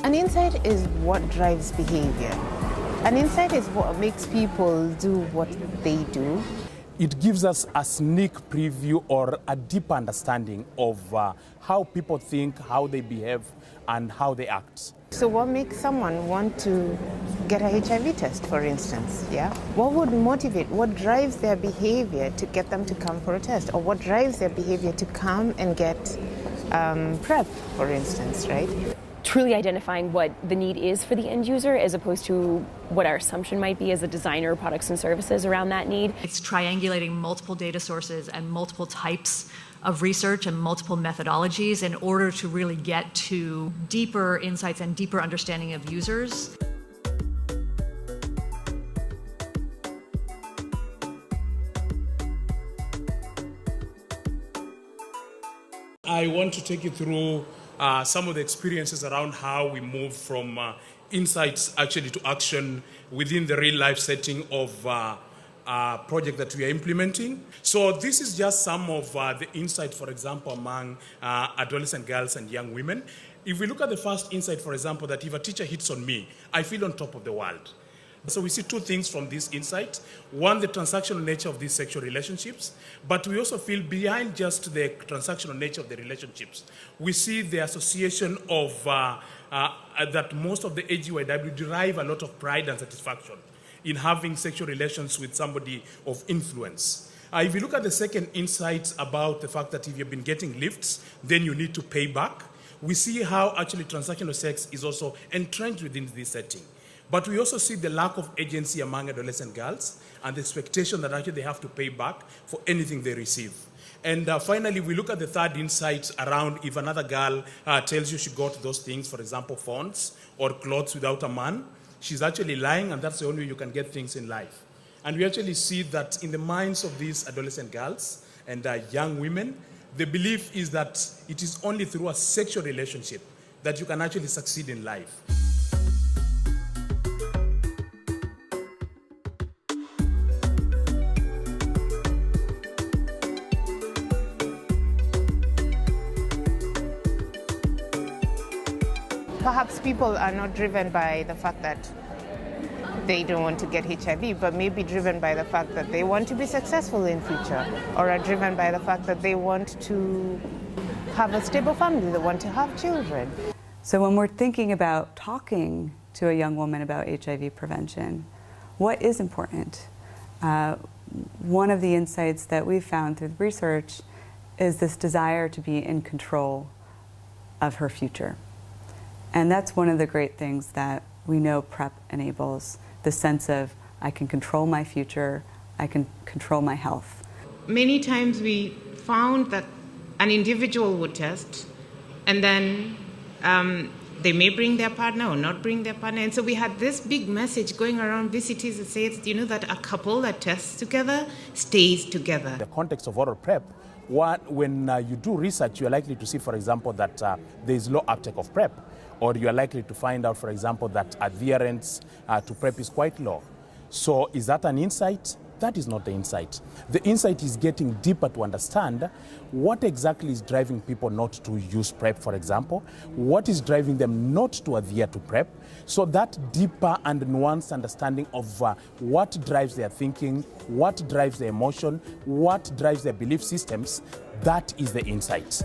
An insight is what drives behavior. An insight is what makes people do what they do. It gives us a sneak preview or a deeper understanding of how people think, how they behave, and how they act. So what makes someone want to get a HIV test, for instance? Yeah. What would motivate, what drives their behavior to get them to come for a test? Or what drives their behavior to come and get PrEP, for instance, right? Truly identifying what the need is for the end user as opposed to what our assumption might be as a designer of products and services around that need. It's triangulating multiple data sources and multiple types of research and multiple methodologies in order to really get to deeper insights and deeper understanding of users. I want to take you through some of the experiences around how we move from insights actually to action within the real life setting of a project that we are implementing. So this is just some of the insights, for example, among adolescent girls and young women. If we look at the first insight, for example, that if a teacher hits on me, I feel on top of the world. So we see two things from this insight. One, the transactional nature of these sexual relationships, but we also feel behind just the transactional nature of the relationships, we see the association of that most of the AGYW derive a lot of pride and satisfaction in having sexual relations with somebody of influence. If you look at the second insight about the fact that if you've been getting lifts, then you need to pay back, we see how actually transactional sex is also entrenched within this setting. But we also see the lack of agency among adolescent girls and the expectation that actually they have to pay back for anything they receive. And finally, we look at the third insight around if another girl tells you she got those things, for example, phones or clothes without a man, she's actually lying, and that's the only way you can get things in life. And we actually see that in the minds of these adolescent girls and young women, the belief is that it is only through a sexual relationship that you can actually succeed in life. Perhaps people are not driven by the fact that they don't want to get HIV, but maybe driven by the fact that they want to be successful in future, or are driven by the fact that they want to have a stable family, they want to have children. So when we're thinking about talking to a young woman about HIV prevention, what is important? One of the insights that we've found through the research is this desire to be in control of her future. And that's one of the great things that we know PrEP enables, the sense of I can control my future, I can control my health. Many times we found that an individual would test, and then they may bring their partner or not bring their partner. And so we had this big message going around VCTs that says, you know, that a couple that tests together stays together. In the context of oral PrEP, when you do research, you're likely to see, for example, that there is low uptake of PrEP, or you are likely to find out, for example, that adherence to PrEP is quite low. So is that an insight? That is not the insight. The insight is getting deeper to understand what exactly is driving people not to use PrEP, for example, what is driving them not to adhere to PrEP. So that deeper and nuanced understanding of what drives their thinking, what drives their emotion, what drives their belief systems, that is the insight.